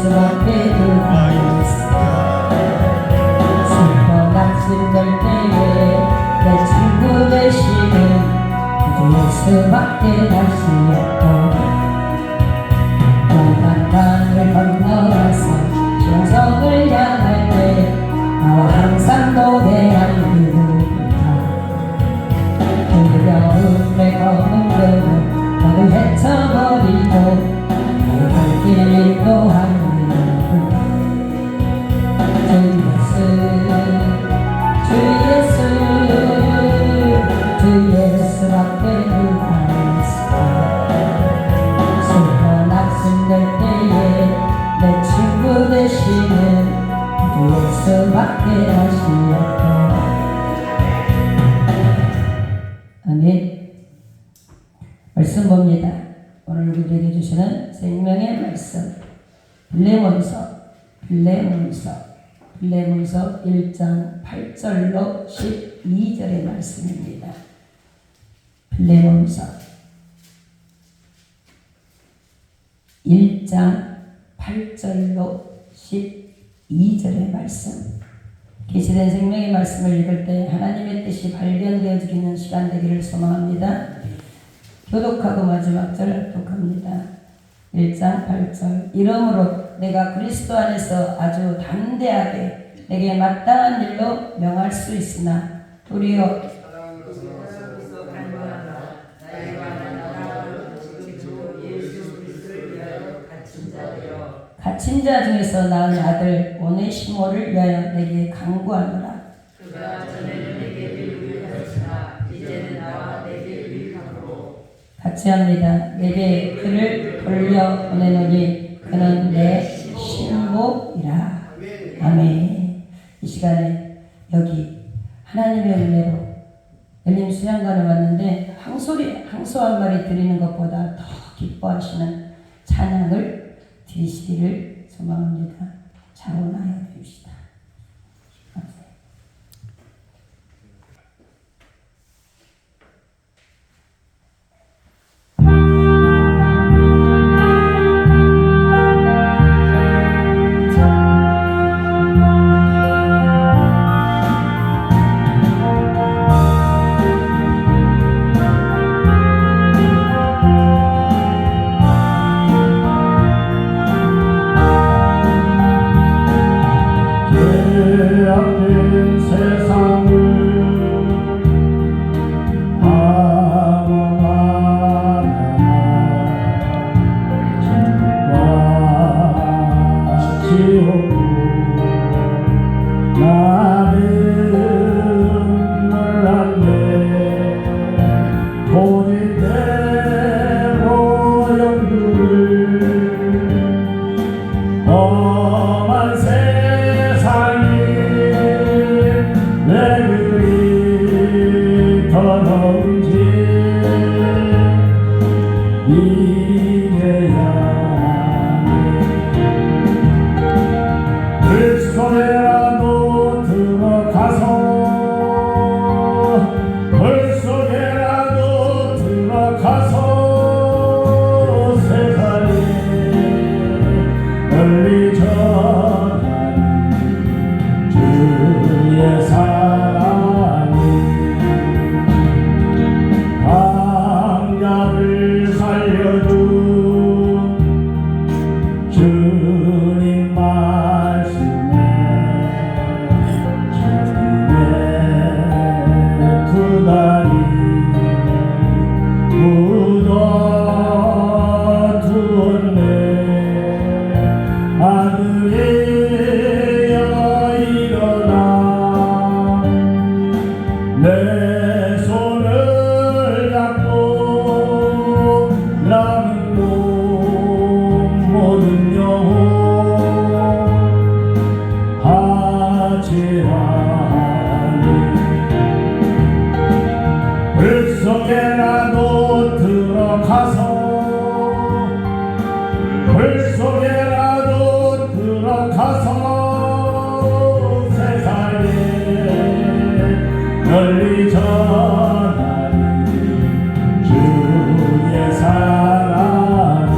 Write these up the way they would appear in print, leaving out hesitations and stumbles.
수밖에 누가 있을까. 슬퍼 낙심될 때에 내 친구 되시는 주 예수밖에 다시 없고, 강을 건너와서 신성을 향할 때 나와 항상 노래하는 누구보다 두려움에 거는 그는 나를 헤쳐버리고 나를 갈 길을 인도하는 주 예수밖에 누가 있을까. 슬퍼 낙심될 때에 내 친구 되시는 주 예수밖에 다시 없고. 아멘. 말씀 봅니다. 오늘 우리에게 주시는 생명의 말씀, 빌레몬서 1장 8절로 12절의 말씀입니다. 빌레몬서 1장 8절로 12절의 말씀. 계시된 생명의 말씀을 읽을 때 하나님의 뜻이 발견되어지는 시간 되기를 소망합니다. 교독하고 마지막 절 독합니다. 1장 8절. 이러므로 내가 그리스도 안에서 아주 담대하게 내게 마땅한 일로 명할 수 있으나 도리어 갇힌 자 중에서 낳은 아들 오네시모를 위하여 내게 간구하노라. 그가 전에는 내게 유익하였으나 이제는 나와 내게 유익하므로 같이 합니다. 내게 그를 돌려 보내노니 그는 내 신복이라. 아멘. 이 시간에 여기 하나님의 은혜로 열림 수양관에 왔는데 항소 한 마리 드리는 것보다 더 기뻐하시는 찬양을 드리시기를 소망합니다. 자원하여 드립시다. 주의 사랑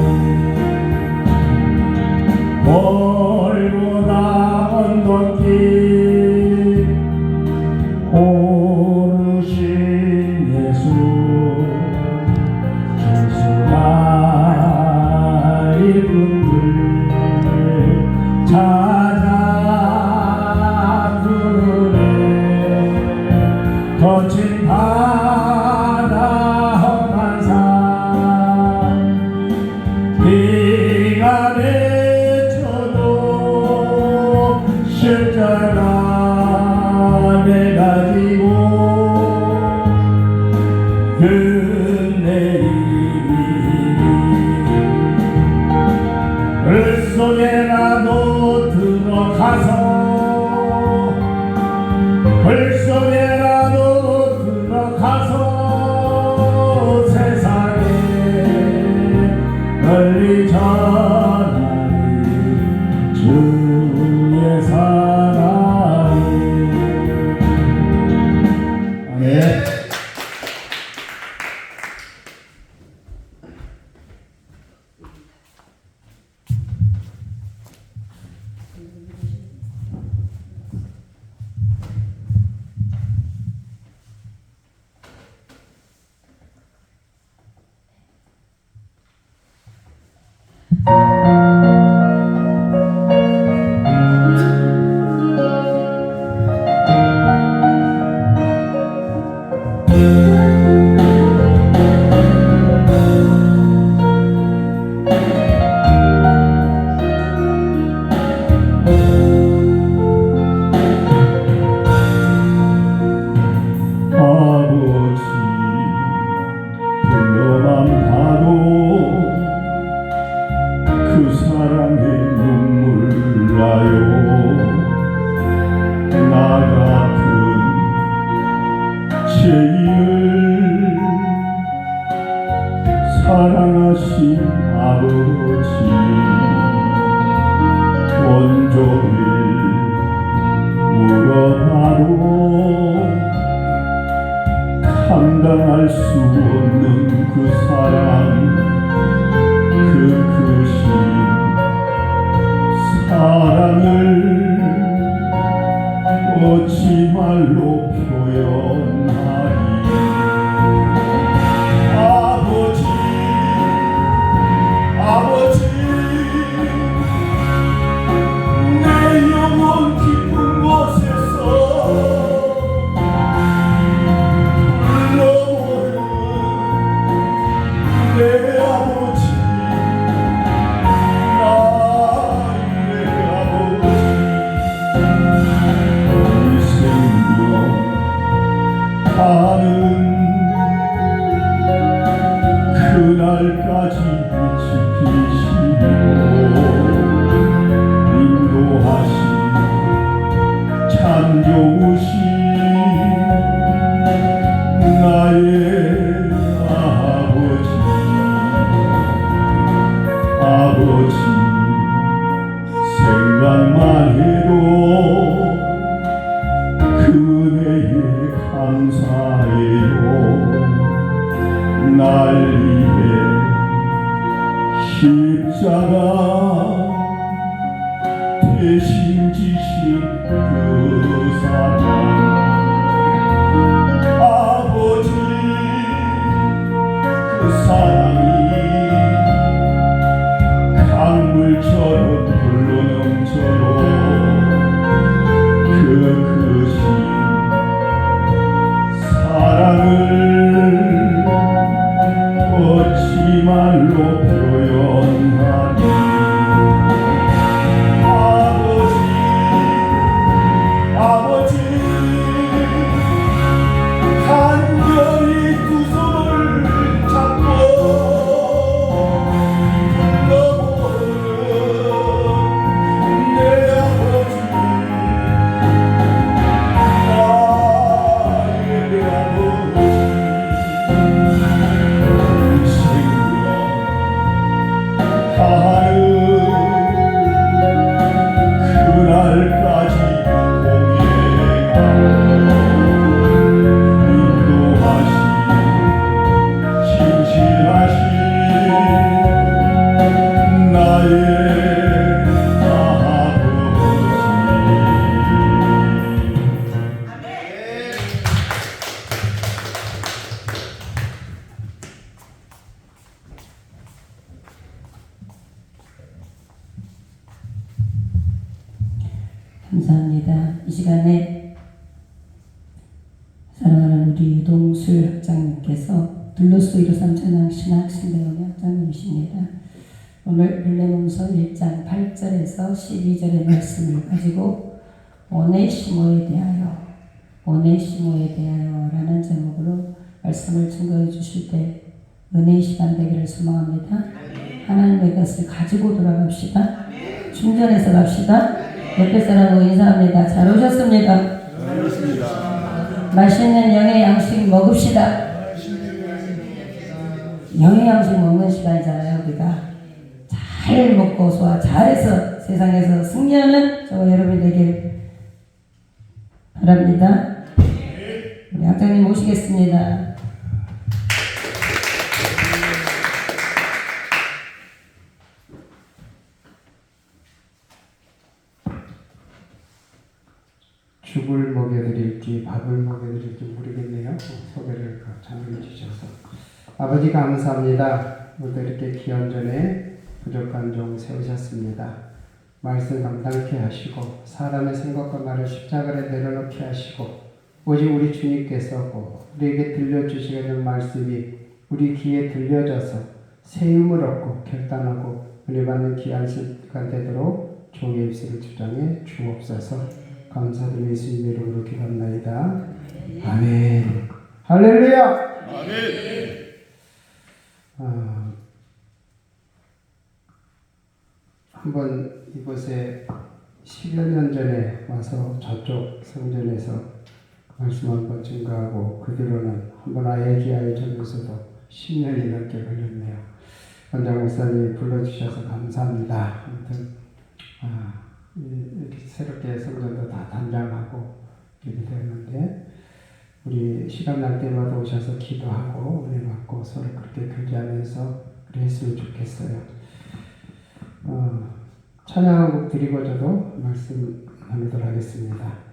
속에라도 들어가서 불 속에라도 들어가서 세상에 널리 전하리 주의 사랑이. 아멘. 아버지 불러만 봐도 그 사랑에 눈물 나요. 나 같은 죄인을 사랑하신 아버지 온종일 물어봐도 감당할 수 없는 그 사랑, 그 크신 사랑을 어찌 말로 표현하리. 아버지, 아버지, 내 영혼 깊은 곳에서 내 아버지, 나의 아버지, 이 생명 가는 그날까지 지키시고 인도하시며 참 좋으신 나의 아버지, 생각만 해도 그네에 감사해요. 날 위해 십자가 대신 지신 그 사랑. 아버지, 그 사랑이 강물처럼 흘러넘쳐요. 그 크신 사랑을 어찌 말로 표현하니. 아버지, 아버지, 간절히 두 손을 잡고 그날까지 동행하고 인도하신 신실하신 나의 감사합니다. 이 시간에 사랑하는 우리 유동술 학장님께서 둘러스 153 찬양 신학신대원의 학장님이십니다. 오늘 율례문서 1장 8절에서 12절의 말씀을 가지고 오네시모에 대하여 라는 제목으로 말씀을 증거해 주실 때 은혜의 시간 되기를 소망합니다. 하나님의 것을 가지고 돌아갑시다. 충전해서 갑시다. 옆에 사람하고 인사합니다. 잘 오셨습니다. 맛있는 영의 양식 먹읍시다. 영의 양식 먹는 시간이잖아요. 우리가 잘 먹고 소화 잘해서 세상에서 승리하는 저와 여러분이 되길 바랍니다. 우리 학장님 모시겠습니다. 죽을 먹여드릴지 밥을 먹여드릴지 모르겠네요. 소개를 참여해 주셔서 아버지 감사합니다. 오늘 이렇게 귀한 전에 부족한 종 세우셨습니다. 말씀 감당케 하시고 사람의 생각과 말을 십자가에 내려놓게 하시고 오직 우리 주님께서 우리에게 들려주시게 된 말씀이 우리 귀에 들려져서 세움을 얻고 결단하고 은혜 받는 귀한 시간 되도록 종의 입술을 주장해 주옵소서. 감사드리며 예수님 이름으로 기도합나이다. 아멘. 할렐루야. 아멘. 한번 이곳에 10여 년 전에 와서 저쪽 성전에서 말씀 한번 증거하고 그 뒤로는 한번 아예기아에 전에서도 10년이 넘게 걸렸네요. 원장 목사님 불러주셔서 감사합니다. 아무튼 이렇게 새롭게 성전도 다 단장하고 이렇게 되었는데 우리 시간 날 때마다 오셔서 기도하고 은혜 받고 서로 그렇게 교제하면서 그랬으면 좋겠어요. 찬양곡 드리고 저도 말씀 나누도록 하겠습니다.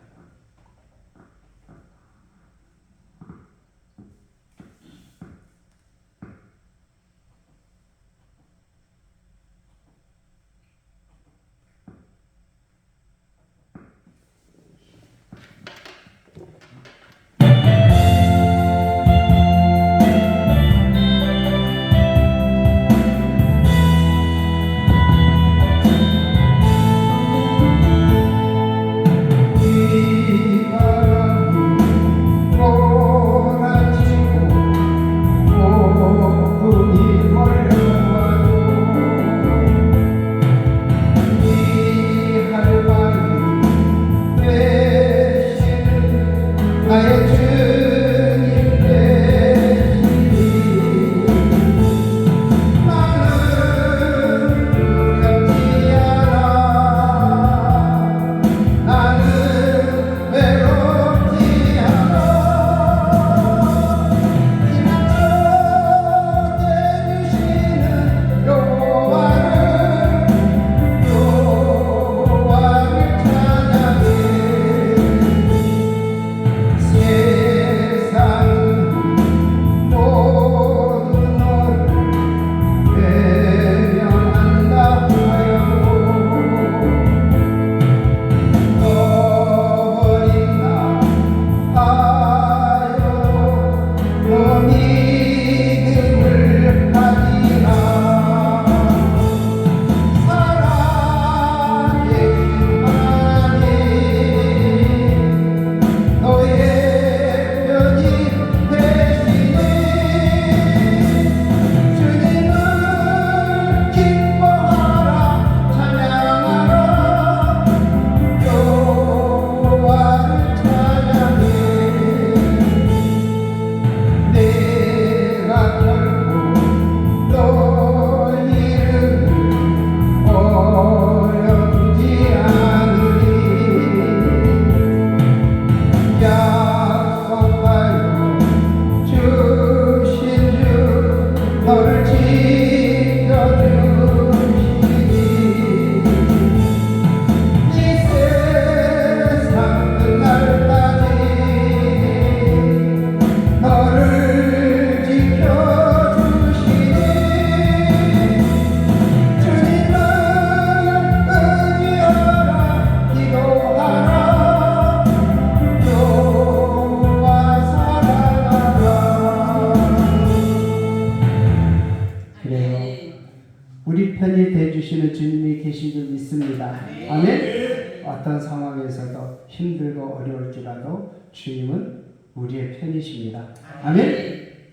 우리 편이 되어주시는 주님이 계신 줄 믿습니다. 아멘. 어떤 상황에서도 힘들고 어려울지라도 주님은 우리의 편이십니다. 아멘.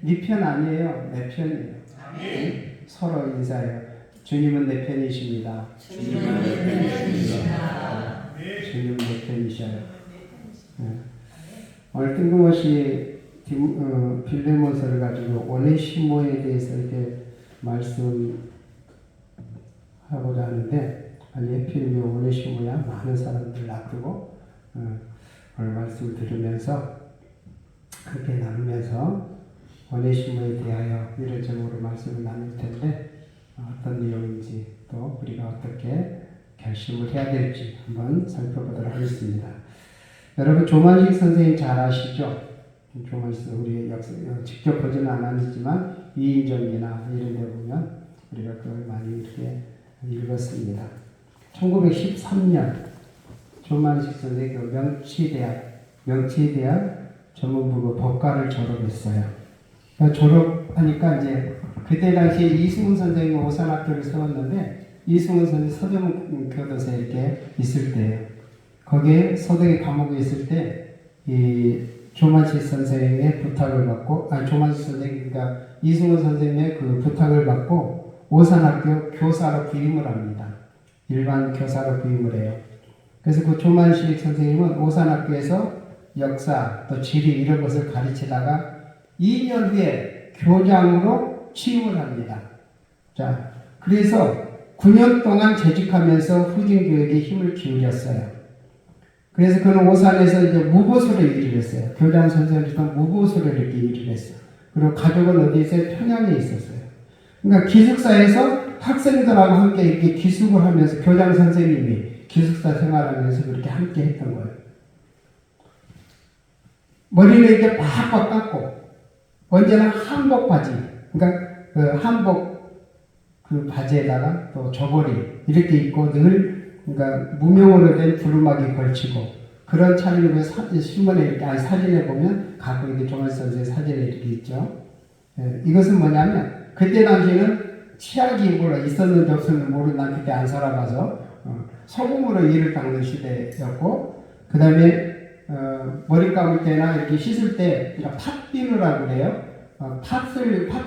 네 편 아니에요. 내 편이에요. 서로 인사해요. 주님은 내 편이십니다. 주님은 내 편이십니다. 주님은 내 편이셔요. 오늘 뜬금없이 빌레몬서를 가지고 오네시모에 대해서 이렇게 말씀하고자 하는데, 아니 해필이면 오네시모야 많은 사람들 놔두고 오늘 말씀을 들으면서 그렇게 나누면서 오네시모에 대하여 이런 제목으로 말씀을 나눌 텐데, 어떤 내용인지 또 우리가 어떻게 결심을 해야 될지 한번 살펴보도록 하겠습니다. 여러분 조만식 선생님 잘 아시죠? 조만식 우리 직접 보지는 않았지만 위인전기나 이런 데 보면 우리가 그걸 많이 이렇게 읽었습니다. 1913년 조만식 선생님이 명치대학 전문부고 법과를 졸업했어요. 졸업하니까 이제 그때 당시에 이승훈 선생님이 오산학교를 세웠는데, 이승훈 선생님 서대문 교도소에 이렇게 있을 때예요. 거기에 서대의 감옥에 있을 때 이 조만식 선생님의 부탁을 받고, 조만식 선생님, 그러니까 이승훈 선생님의 그 부탁을 받고 오산학교 교사로 부임을 합니다. 일반 교사로 부임을 해요. 그래서 그 조만식 선생님은 오산학교에서 역사 또 지리 이런 것을 가르치다가 2년 후에 교장으로 취임을 합니다. 자, 그래서 9년 동안 재직하면서 후진교육에 힘을 기울였어요. 그래서 그는 오산에서 이제 무보수로 일을 했어요. 교장 선생님부터 무보수로 이렇게 일을 했어요. 그리고 가족은 어디에 있어요? 평양에 있었어요. 그러니까 기숙사에서 학생들하고 함께 이렇게 기숙을 하면서 교장 선생님이 기숙사 생활하면서 그렇게 함께 했던 거예요. 머리를 이렇게 빡빡 깎고, 언제나 한복 바지, 그러니까 그 한복 그 바지에다가 또 저고리 이렇게 입고 늘, 그러니까 무명으로 된 두루마기 걸치고, 그런 차림을 신문에 이렇게 사진에 보면 가끔 이렇게 조만식 선생의 사진에 이렇게 있죠. 이것은 뭐냐면 그때 당시에는 치약이 물론 있었는지 없었는지 모르는, 난 그때 안 살아봐서 소금으로 이를 닦는 시대였고, 그 다음에 머리 감을 때나 이렇게 씻을 때 팥비누라고 그래요. 팥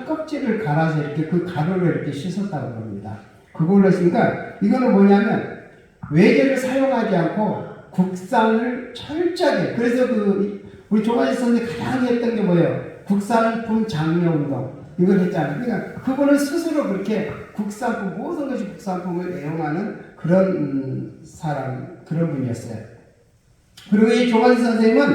껍질을 갈아서 이렇게 그 가루를 이렇게 씻었다고 합니다. 그걸로 했으니까 이거는 뭐냐면 외제를 사용하지 않고 국산을 철저하게, 그래서 우리 조만식 선생님이 가장 했던 게 뭐예요? 국산품 장려운동 이걸 했잖아요. 그러니까 그분은 스스로 그렇게 국산품, 모든 것이 국산품을 애용하는 그런 사람, 그런 분이었어요. 그리고 이 조만식 선생님은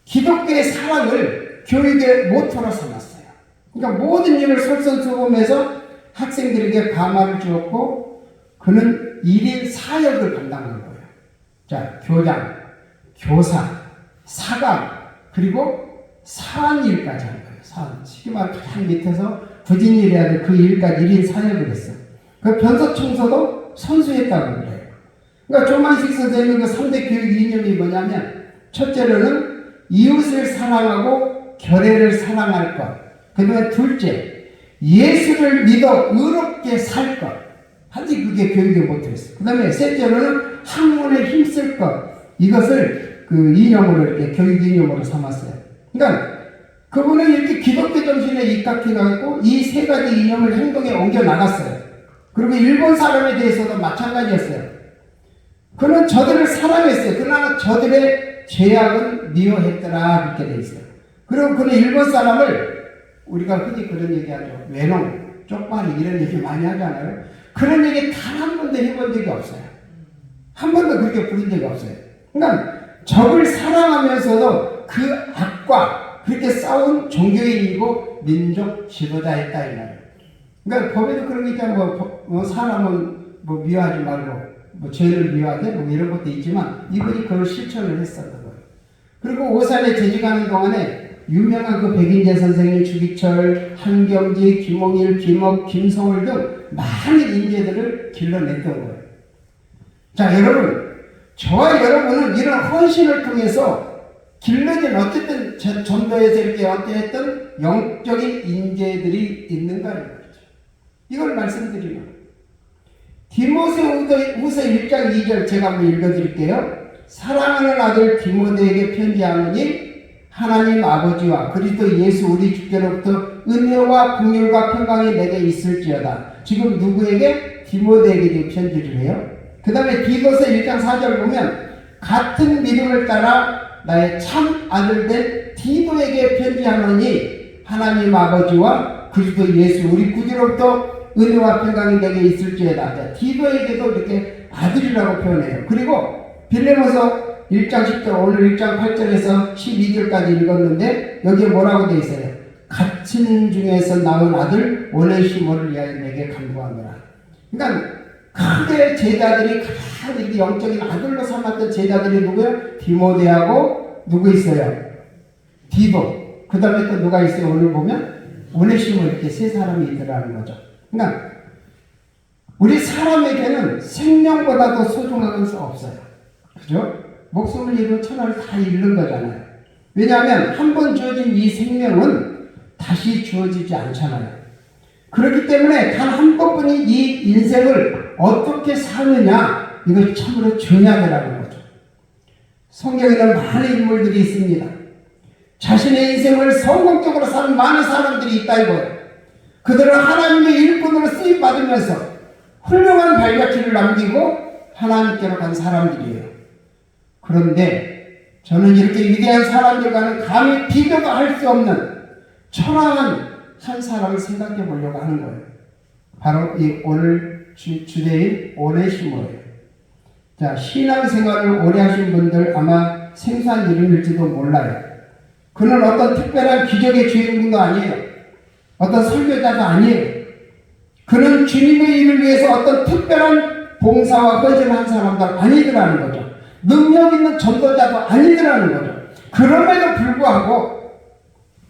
기독교의 사랑을 교육의 모토로 삼았어요. 그러니까 모든 일을 솔선수범해서 학생들에게 감화를 주었고, 그는 1인 사역을 감당한 거예요. 자, 교장, 교사, 사감, 그리고 사안일까지 한 거예요. 사안. 쉽게 말해 가장 밑에서 부진일 해야 될 그 일까지 1인 사역을 했어요. 그 변소 청소도 선수했다고 그래요. 그러니까 조만식 선생님의 그 3대 교육 이념이 뭐냐면, 첫째로는 이웃을 사랑하고 교회를 사랑할 것. 그 다음에 둘째, 예수를 믿어 의롭게 살 것. 한지 그게 교육의 모토였어요. 그 다음에 셋째로는 학문에 힘쓸 것. 이것을 그 이념으로 이렇게 교육 이념으로 삼았어요. 그러니까 그분은 이렇게 기독교 정신에 입각해가지고 이 세 가지 이념을 행동에 옮겨 나갔어요. 그리고 일본 사람에 대해서도 마찬가지였어요. 그는 저들을 사랑했어요. 그러나 저들의 죄악은 미워했더라, 그렇게 돼 있어요. 그리고 그는 일본 사람을 우리가 흔히 그런 얘기하죠. 외놈, 쪽발이 이런 얘기 많이 하잖아요. 그런 얘기 단 한 번도 해본 적이 없어요. 한 번도 그렇게 부른 적이 없어요. 그러니까 적을 사랑하면서도 그 악과 그렇게 싸운 종교인이고 민족 지도자였다 이 말이에요. 그러니까 법에도 그런 게 있잖아요. 사람은 미워하지 말고 죄를 미워하되 이런 것도 있지만 이분이 그걸 실천을 했었던 거예요. 그리고 오산에 재직하는 동안에 유명한 그 백인재 선생님, 주기철, 한경지, 김홍일, 김옥, 김성월 등 많은 인재들을 길러냈던 거예요. 자, 여러분, 저와 여러분은 이런 헌신을 통해서 길러진 어쨌든 전도에서 이렇게 어떠했던 영적인 인재들이 있는가 말이죠. 이걸 말씀드리는 거예요. 디모데후서 1장 2절 제가 한번 읽어드릴게요. 사랑하는 아들 디모데에게 편지하노니 하나님 아버지와 그리스도 예수 우리 주께로부터 은혜와 긍휼과 평강이 내게 있을지어다. 지금 누구에게? 디모데에게 편지를 해요. 그 다음에 디도서 1장 4절 보면 같은 믿음을 따라 나의 참 아들 된 디도에게 편지하노니 하나님 아버지와 그리스도 예수 우리 구주로부터 은혜와 평강이 내게 있을지어다. 디도에게도 이렇게 아들이라고 표현해요. 그리고 빌레몬서 1장 10절 오늘 1장 8절에서 12절까지 읽었는데 여기에 뭐라고 되어 있어요? 갇힌 중에서 낳은 아들 오네시모를 위하여 내게 간구하노라. 그러니까 크게 제자들이 가장 이렇게 영적인 아들로 삼았던 제자들이 누구예요? 디모데하고 누구 있어요? 디도. 그 다음에 또 누가 있어요? 오늘 보면 오네시모 이렇게 세 사람이 있더라는 거죠. 그러니까 우리 사람에게는 생명보다도 소중한 것은 없어요. 그죠? 목숨을 잃은 천하를 다 잃는 거잖아요. 왜냐하면 한 번 주어진 이 생명은 다시 주어지지 않잖아요. 그렇기 때문에 단 한 번뿐인 이 인생을 어떻게 사느냐, 이것이 참으로 중요하다는 거죠. 성경에는 많은 인물들이 있습니다. 자신의 인생을 성공적으로 사는 많은 사람들이 있다 이거예요. 그들은 하나님의 일꾼으로 쓰임받으면서 훌륭한 발자취를 남기고 하나님께로 간 사람들이에요. 그런데 저는 이렇게 위대한 사람들과는 감히 비교가 할 수 없는 초라한 한 사람을 생각해 보려고 하는 거예요. 바로 이 오늘 주제인 오네시모예요. 자, 신앙생활을 오래 하신 분들 아마 생소한 이름일지도 몰라요. 그는 어떤 특별한 기적의 주인공도 아니에요. 어떤 설교자도 아니에요. 그는 주님의 일을 위해서 어떤 특별한 봉사와 헌신을 한 사람도 아니더라는 거죠. 능력 있는 전도자도 아니더라는 거죠. 그럼에도 불구하고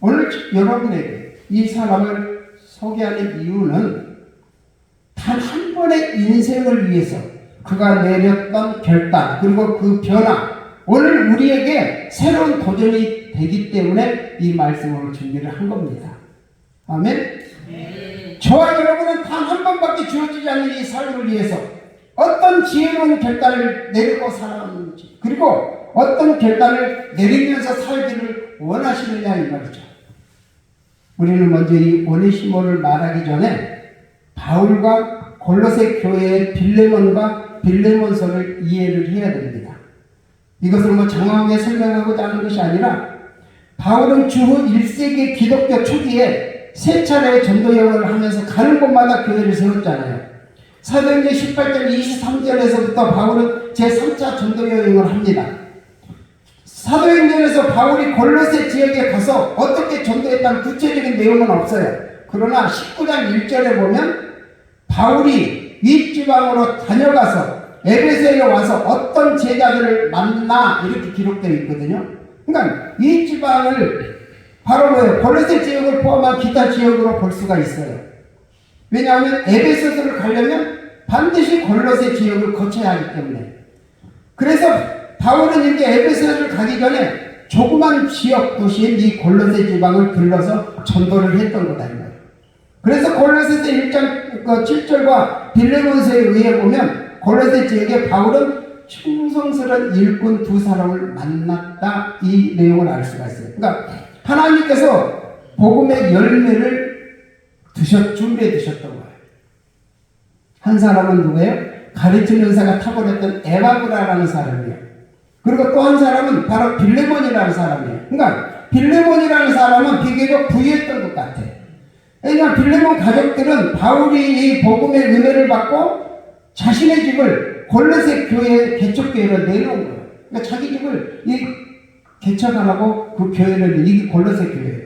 오늘 여러분에게 이 사람을 소개하는 이유는 단 한 번의 인생을 위해서 그가 내렸던 결단 그리고 그 변화 오늘 우리에게 새로운 도전이 되기 때문에 이 말씀으로 준비를 한 겁니다. 아멘? 저와 여러분은 단 한 번밖에 주어지지 않는 이 삶을 위해서 어떤 지혜로운 결단을 내리고 살아왔는지 그리고 어떤 결단을 내리면서 살기를 원하시느냐 이 말이죠. 우리는 먼저 이 오네시모를 말하기 전에 바울과 골로새 교회의 빌레몬과 빌레몬서를 이해를 해야 됩니다. 이것을 장황하게 설명하고자 하는 것이 아니라 바울은 주후 1세기 기독교 초기에 세 차례의 전도 여행을 하면서 가는 곳마다 교회를 세웠잖아요. 사도행전 18절 23절에서부터 바울은 제3차 전도 여행을 합니다. 사도행전에서 바울이 골로새 지역에 가서 어떻게 전도했다는 구체적인 내용은 없어요. 그러나 19장 1절에 보면 바울이 윗지방으로 다녀가서 에베소에 와서 어떤 제자들을 만나 이렇게 기록되어 있거든요. 그러니까 이 지방을 바로 뭐예요? 골로새 지역을 포함한 기타 지역으로 볼 수가 있어요. 왜냐하면 에베소를 가려면 반드시 골로새 지역을 거쳐야 하기 때문에. 그래서 바울은 이렇게 에베소를 가기 전에 조그만 지역 도시인 이 골로새 지방을 들러서 전도를 했던 거다 이 말이에요. 그래서 골로새서 1장 7절과 빌레몬서에 의해 보면 골로새 지역에 바울은 충성스러운 일꾼 두 사람을 만났다 이 내용을 알 수가 있어요. 그러니까 하나님께서 복음의 열매를 준비해 두셨던 거예요. 한 사람은 누구예요? 가르치는 은사가 탁월했던 에바브라라는 사람이에요. 그리고 또 한 사람은 바로 빌레몬이라는 사람이에요. 그러니까 빌레몬이라는 사람은 비교적 부유했던 것 같아. 그러니까 빌레몬 가족들은 바울이 이 복음의 은혜를 받고 자신의 집을 골로새 교회 개척교회로 내놓은 거예요. 그러니까 자기 집을 개척하라고 그 교회를 이게 골로새 교회예요.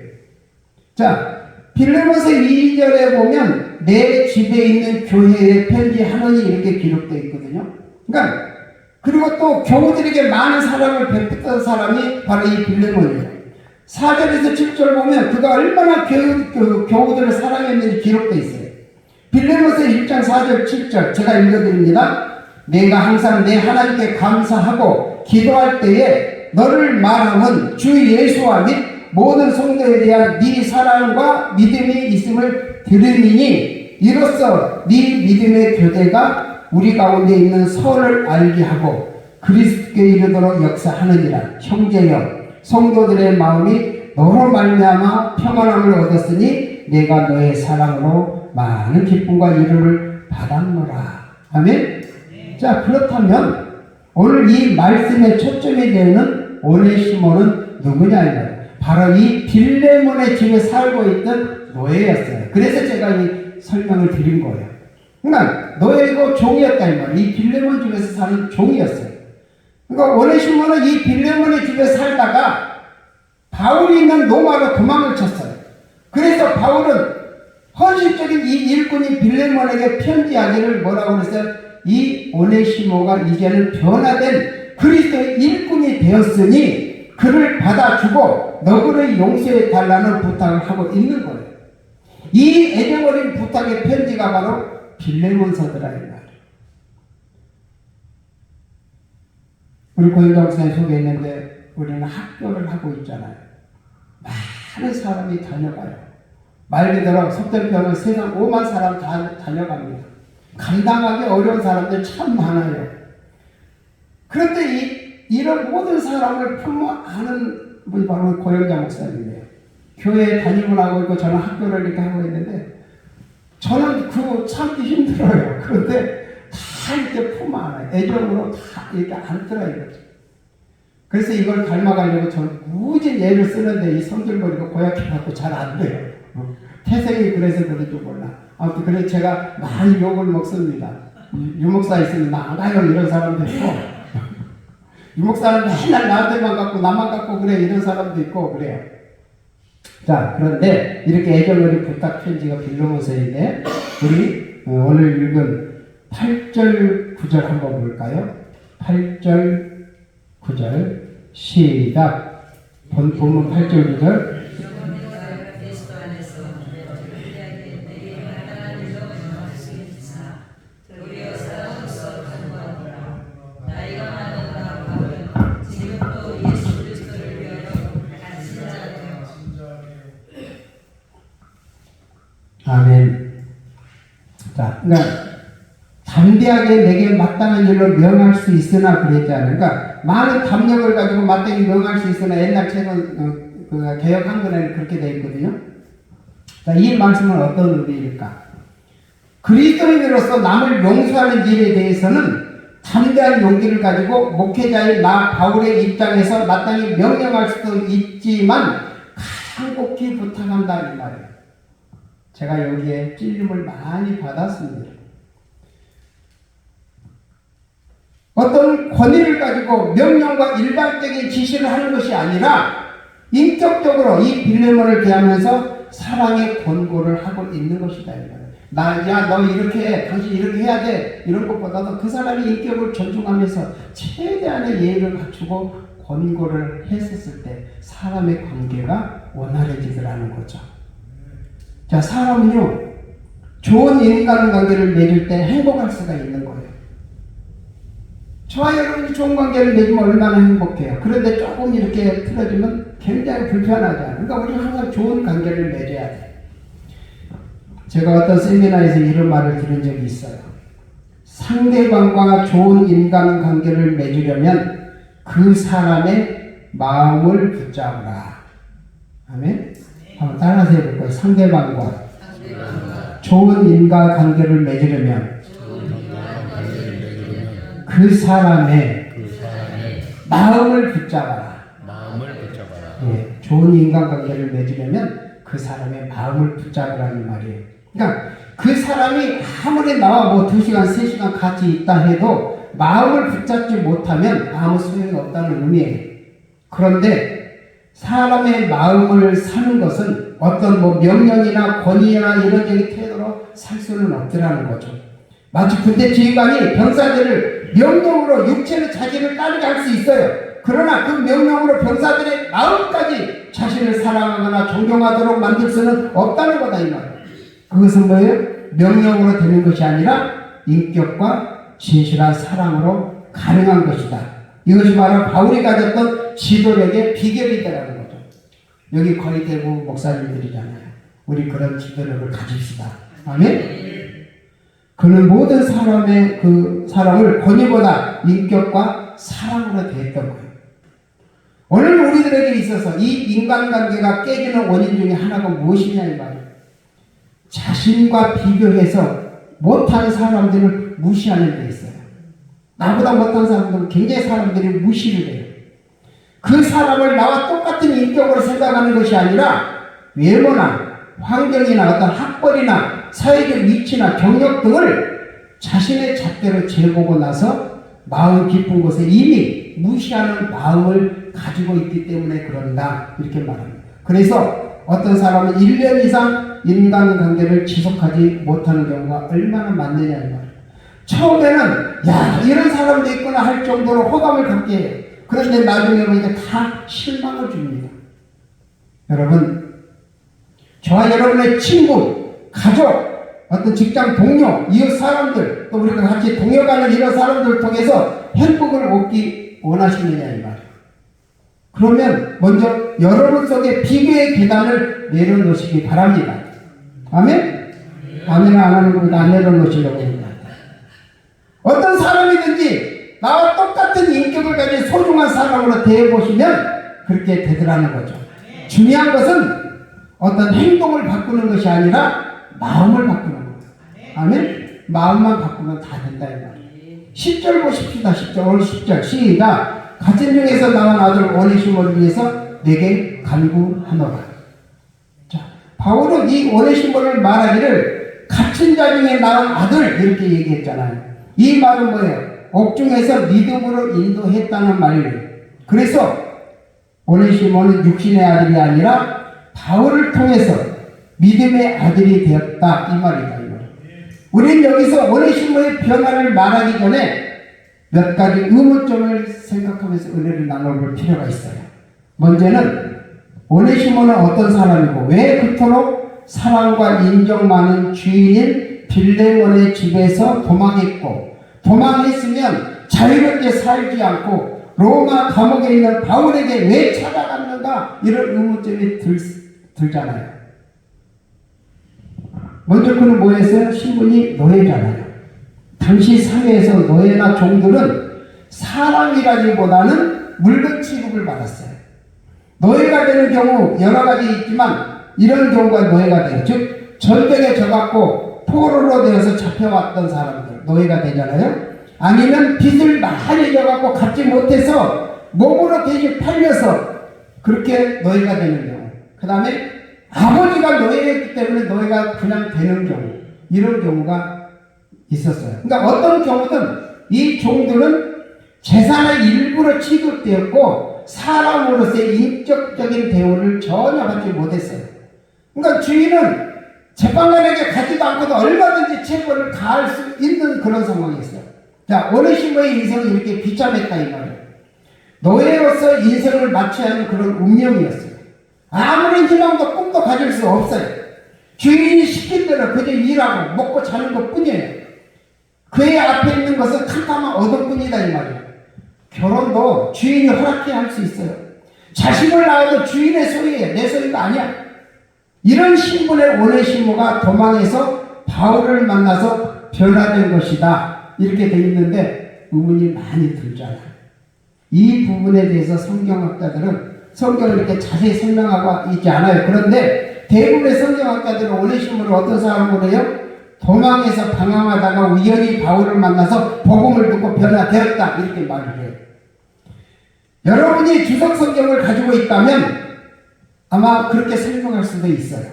자, 빌레몬서 2절에 보면 내 집에 있는 교회에 편지하노니 이렇게 기록되어 있거든요. 그러니까 그리고 또 교우들에게 많은 사랑을 베풀던 사람이 바로 이 빌레몬이에요. 4절에서 7절 보면 그가 얼마나 교우들을 사랑했는지 기록되어 있어요. 빌레몬서 1장 4절 7절 제가 읽어드립니다. 내가 항상 내 하나님께 감사하고 기도할 때에 너를 말함은 주 예수와 및 모든 성도에 대한 네 사랑과 믿음이 있음을 들으니 이로써 네 믿음의 교대가 우리 가운데 있는 서를 알게 하고 그리스도께 이르도록 역사하느니라. 형제여 성도들의 마음이 너로 말미암아 평안함을 얻었으니 내가 너의 사랑으로 많은 기쁨과 위로를 받았노라. 아멘? 자, 그렇다면 오늘 이 말씀의 초점이 되는 오네시모는 누구냐 이거예요. 바로 이 빌레몬의 집에 살고 있던 노예였어요. 그래서 제가 이 설명을 드린 거예요. 그러니까 노예고 종이었다 이 말이에요. 이 빌레몬 집에서 사는 종이었어요. 그러니까 오네시모는 이 빌레몬의 집에 살다가 바울이 있는 로마로 도망을 쳤어요. 그래서 바울은 헌신적인 이 일꾼이 빌레몬에게 편지하기를 뭐라고 그랬어요? 이 오네시모가 이제는 변화된 그리스도의 일꾼이 되었으니 그를 받아주고 너그러이 용서해 달라는 부탁을 하고 있는 거예요. 이 애정어린 부탁의 편지가 바로 빌레몬서더라 이 말이에요. 우리 고영장 목사님 소개했는데 우리는 학교를 하고 있잖아요. 많은 사람이 다녀가요. 말 그대로 속된표현은 세상 5만 사람 다 다녀갑니다. 감당하기 어려운 사람들 참 많아요. 그런데 이런 모든 사람을 품어 안은 분이 바로 고영자 목사님이에요. 교회에 다니고 나고 있고 저는 학교를 이렇게 하고 있는데 저는 그거 참기 힘들어요. 그런데 다 이렇게 품어 안아요. 애정으로 다 이렇게 안더라 이거죠. 그래서 이걸 닮아가려고 저는 무지 예를 쓰는데 이 성질거리가 고약해갖고 잘 안 돼요. 태생이 그래서 그런지 몰라. 아무튼 그래서 제가 많이 욕을 먹습니다. 유목사 있으면 나가요 이런 사람도 있고 유목사는 맨날 나한테만 갖고 나만 갖고 그래 이런 사람도 있고 그래요. 자, 그런데 이렇게 애정어린 부탁 편지가 빌레몬서인데 우리 오늘 읽은 8절 9절 한번 볼까요? 8절 9절 시작. 본문 8절 9절 아멘. 자, 그러니까 담대하게 내게 마땅한 일로 명할 수 있으나 그랬잖아요. 그러니까 많은 담력을 가지고 마땅히 명할 수 있으나 옛날 책은 그 개역 한글에는 그렇게 되어 있거든요. 자, 이 말씀은 어떤 의미일까? 그리스도인으로서 남을 용서하는 일에 대해서는 담대한 용기를 가지고 목회자인 나 바울의 입장에서 마땅히 명령할 수도 있지만 간곡히 부탁한다는 말이에요. 제가 여기에 찔림을 많이 받았습니다. 어떤 권위를 가지고 명령과 일방적인 지시를 하는 것이 아니라 인격적으로 이 빌레몬을 대하면서 사랑의 권고를 하고 있는 것이다. 야, 너 이렇게 해. 당신 이렇게 해야 돼. 이런 것보다도 그 사람의 인격을 존중하면서 최대한의 예의를 갖추고 권고를 했었을 때 사람의 관계가 원활해지더라는 거죠. 자, 사람은요, 좋은 인간관계를 맺을 때 행복할 수가 있는 거예요. 저와 여러분이 좋은 관계를 맺으면 얼마나 행복해요. 그런데 조금 이렇게 틀어지면 굉장히 불편하잖아요. 그러니까 우리 항상 좋은 관계를 맺어야 돼요. 제가 어떤 세미나에서 이런 말을 들은 적이 있어요. 상대방과 좋은 인간관계를 맺으려면 그 사람의 마음을 붙잡으라. 아멘? 한번 따라서 해볼 거예요. 상대방과 좋은 인간관계를 맺으려면 그 사람의 마음을 붙잡아라. 예, 좋은 인간관계를 맺으려면 그 사람의 마음을 붙잡으라는 말이에요. 그러니까 그 사람이 아무리 나와 뭐 2시간, 3시간 같이 있다 해도 마음을 붙잡지 못하면 아무 소용이 없다는 의미예요. 그런데 사람의 마음을 사는 것은 어떤 뭐 명령이나 권위나 이런적인 태도로 살 수는 없더라는 거죠. 마치 군대 지휘관이 병사들을 명령으로 육체로 자기를 따르게 할 수 있어요. 그러나 그 명령으로 병사들의 마음까지 자신을 사랑하거나 존경하도록 만들 수는 없다는 거다 이 말이에요. 그것은 뭐예요? 명령으로 되는 것이 아니라 인격과 진실한 사랑으로 가능한 것이다. 이것이 바로 바울이 가졌던 지도력의 비결이다라는 거죠. 여기 거의 대부분 목사님들이잖아요. 우리 그런 지도력을 가집시다. 아멘? 그는 모든 사람의 그 사람을 권위보다 인격과 사랑으로 대했던 거예요. 오늘 우리들에게 있어서 이 인간관계가 깨지는 원인 중에 하나가 무엇이냐 이 말이에요. 자신과 비교해서 못한 사람들을 무시하는 데 있어요. 나보다 못한 사람들은 굉장히 사람들이 무시를 해요. 그 사람을 나와 똑같은 인격으로 생각하는 것이 아니라 외모나 환경이나 어떤 학벌이나 사회적 위치나 경력 등을 자신의 잣대로 재보고 나서 마음 깊은 곳에 이미 무시하는 마음을 가지고 있기 때문에 그런다, 이렇게 말합니다. 그래서 어떤 사람은 1년 이상 인간관계를 지속하지 못하는 경우가 얼마나 많느냐 이 말이에요. 처음에는 야, 이런 사람도 있구나 할 정도로 호감을 갖게 해요. 그런데 나중에 보니까 다 실망을 줍니다. 여러분, 저와 여러분의 친구, 가족, 어떤 직장 동료, 이웃 사람들, 또 우리가 같이 동역하는 이런 사람들을 통해서 행복을 얻기 원하시느냐 이 말이에요. 그러면 먼저 여러분 속에 비교의 계단을 내려놓으시기 바랍니다. 아멘? 아멘 안 하는 겁니다. 안 내려놓으시려고 합니다. 어떤 사람이든지 나와 똑같은 인격을 가진 소중한 사람으로 대해보시면 그렇게 되더라는 거죠. 중요한 것은 어떤 행동을 바꾸는 것이 아니라 마음을 바꾸는 거예요. 아멘? 마음만 바꾸면 다 된다 이 말이에요. 10절 보십시다. 10절, 오늘 10절 시작. 갇힌 중에서 나온 아들 오네시모를 위해서 내게 간구하노라. 자, 바울은 이 오네시모를 말하기를 갇힌 자 중에 나온 아들 이렇게 얘기했잖아요. 이 말은 뭐예요? 옥중에서 믿음으로 인도했다는 말이에요. 그래서 오네시모는 육신의 아들이 아니라 바울을 통해서 믿음의 아들이 되었다 이 말이다. 우리는 여기서 오네시모의 변화를 말하기 전에 몇 가지 의문점을 생각하면서 은혜를 나눠볼 필요가 있어요. 먼저는 오네시모는 어떤 사람이고 왜 그토록 사랑과 인정 많은 주인인 빌레몬의 집에서 도망했고, 도망했으면 자유롭게 살지 않고 로마 감옥에 있는 바울에게 왜 찾아갔는가, 이런 의문점이 들잖아요. 먼저 그는 뭐였어요? 신분이 노예잖아요. 당시 사회에서 노예나 종들은 사람이라기보다는 물건 취급을 받았어요. 노예가 되는 경우 여러 가지 있지만 이런 경우가 노예가 돼요. 즉 절벽에 져갖고 포로로 되어서 잡혀왔던 사람들 노예가 되잖아요. 아니면 빚을 많이 져갖고 갚지 못해서 몸으로 대신 팔려서 그렇게 노예가 되는 경우, 그 다음에 아버지가 노예였기 때문에 노예가 그냥 되는 경우, 이런 경우가 있었어요. 그러니까 어떤 경우든 이 종들은 재산의 일부로 취급되었고 사람으로서의 인격적인 대우를 전혀 받지 못했어요. 그러니까 주인은 재판관에게 가지도 않고도 얼마든지 체벌을 가할 수 있는 그런 상황이었어요. 자, 오네시모의 인생은 이렇게 비참했다 이 말이에요. 노예로서 인생을 마쳐야 하는 그런 운명이었어요. 아무런 희망도 꿈도 가질 수 없어요. 주인이 시킨 대로 그저 일하고 먹고 자는 것 뿐이에요. 그의 앞에 있는 것은 캄캄한 어둠뿐이다 이 말이에요. 결혼도 주인이 허락해야 할 수 있어요. 자식을 낳아도 주인의 소유예요. 내 소유가 아니야. 이런 신분의 오네시모가 도망해서 바울을 만나서 변화된 것이다, 이렇게 되어 있는데 의문이 많이 들잖아요. 이 부분에 대해서 성경학자들은 성경을 이렇게 자세히 설명하고 있지 않아요. 그런데 대부분의 성경학자들은 오네시모를 어떤 사람으로 해요? 도망해서 방황하다가 우연히 바울을 만나서 복음을 듣고 변화되었다, 이렇게 말을 해요. 여러분이 주석 성경을 가지고 있다면 아마 그렇게 설명할 수도 있어요.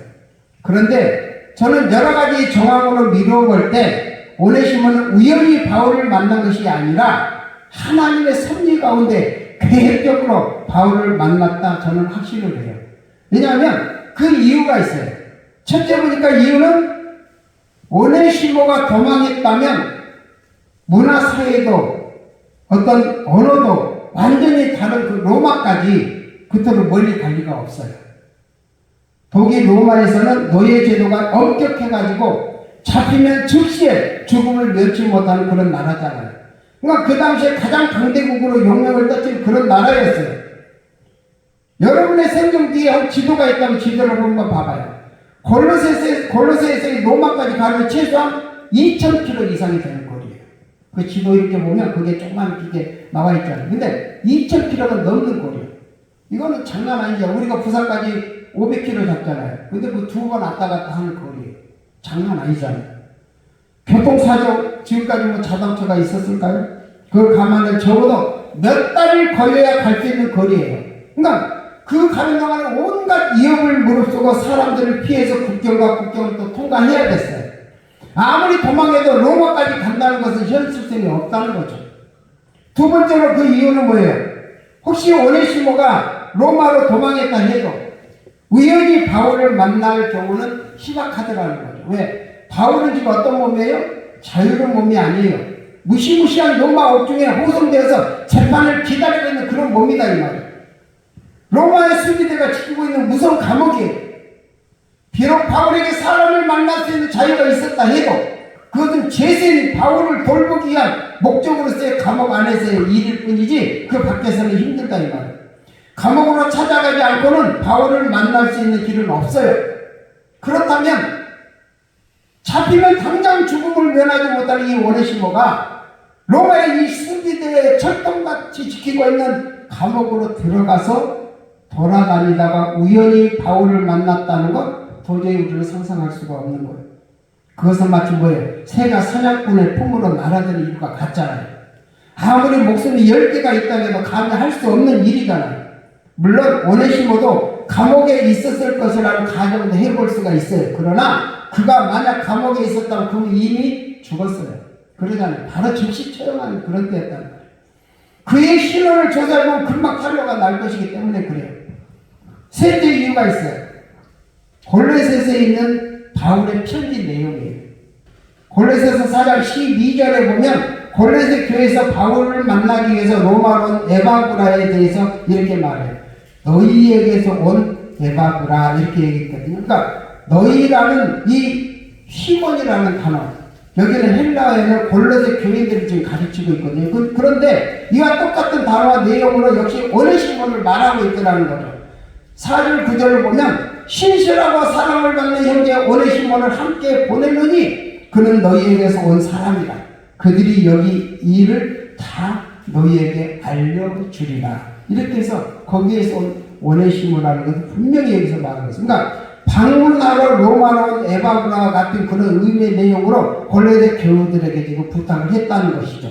그런데 저는 여러 가지 정황으로 미루어 볼 때 오네시모는 우연히 바울을 만난 것이 아니라 하나님의 섭리 가운데 계획적으로 바울을 만났다, 저는 확신을 해요. 왜냐하면 그 이유가 있어요. 첫째 보니까 이유는 오네시모가 도망했다면 문화사회도 어떤 언어도 완전히 다른 그 로마까지 그토록 멀리 갈 리가 없어요. 독일 로마에서는 노예 제도가 엄격해가지고 잡히면 즉시에 죽음을 면치 못하는 그런 나라잖아요. 그러니까 그 당시에 가장 강대국으로 용명을 떴던 그런 나라였어요. 여러분의 생전 뒤에 한 지도가 있다면 지도를 한번 봐봐요. 골로새에서 로마까지 가면 최소한 2,000km 이상이 되는 거리예요. 그 지도 이렇게 보면 그게 조그만 이게 나와 있잖아요. 근데 2,000km가 넘는 거리예요. 이거는 장난 아니죠. 우리가 부산까지 500km 잡잖아요. 근데 그 두 번 왔다 갔다 하는 거리예요. 장난 아니잖아요. 교통사고 지금까지 뭐 자동차가 있었을까요? 그걸 가면은 적어도 몇 달을 걸려야 갈 수 있는 거리예요. 그러니까 그 가는 동안에 온갖 위협을 무릅쓰고 사람들을 피해서 국경과 국경을 또 통과해야 됐어요. 아무리 도망해도 로마까지 간다는 것은 현실성이 없다는 거죠. 두 번째로 그 이유는 뭐예요? 혹시 오네시모가 로마로 도망했다 해도 우연히 바울을 만날 경우는 희박하더라는 거죠. 왜? 바울은 지금 어떤 몸이에요? 자유로운 몸이 아니에요. 무시무시한 로마 옥중에 호송되어서 재판을 기다리고 있는 그런 몸이다 이 말이에요. 로마의 수비대가 지키고 있는 무서운 감옥이에요. 비록 바울에게 사람을 만날 수 있는 자유가 있었다 해도 그것은 죄수인 바울을 돌보기 위한 목적으로서의 감옥 안에서의 일일 뿐이지 그 밖에서는 힘들다 이 말이에요. 감옥으로 찾아가지 않고는 바울을 만날 수 있는 길은 없어요. 그렇다면 잡히면 당장 죽음을 면하지 못할 이 오네시모가 로마의 이 수비대에 철통같이 지키고 있는 감옥으로 들어가서 돌아다니다가 우연히 바울을 만났다는 것 도저히 우리는 상상할 수가 없는 거예요. 그것은 마치 뭐예요? 새가 사냥꾼의 품으로 날아드는 일과 같잖아요. 아무리 목숨이 10개가 있다고 해도 감히 할 수 없는 일이잖아요. 물론 오네시모도 감옥에 있었을 것이라는 가정도 해볼 수가 있어요. 그러나 그가 만약 감옥에 있었다면 그는 이미 죽었어요. 그러잖아요. 바로 즉시 처형하는 그런 때였다는 거예요. 그의 신원을 조사해보면 금방 탄로가 날 것이기 때문에 그래요. 셋째 이유가 있어요. 골로새서에 있는 바울의 편지 내용이에요. 골로새서 4장 12절에 보면 골로새 교회에서 바울을 만나기 위해서 로마로 온 에바브라에 대해서 이렇게 말해요. 너희에게서 온 에바브라 이렇게 얘기했거든요. 그러니까 너희라는 이 희mon이라는 단어, 여기는 헬라어에는 골로새 교인들을 지금 가르치고 있거든요. 그런데 이와 똑같은 단어와 내용으로 역시 오네시모를 말하고 있더라는 거죠. 4절 9절을 보면 신실하고 사랑을 받는 형제 오네시모를 함께 보내느니 그는 너희에게서 온 사람이다. 그들이 여기 이 일을 다 너희에게 알려주리라. 이렇게 해서 거기에서 온 오네시모라는 것을 분명히 여기서 말하고 있습니다. 그러니까 방문하러 로마로 온 에바브라와 같은 그런 의미의 내용으로 골로새 교우들에게 지금 부탁을 했다는 것이죠.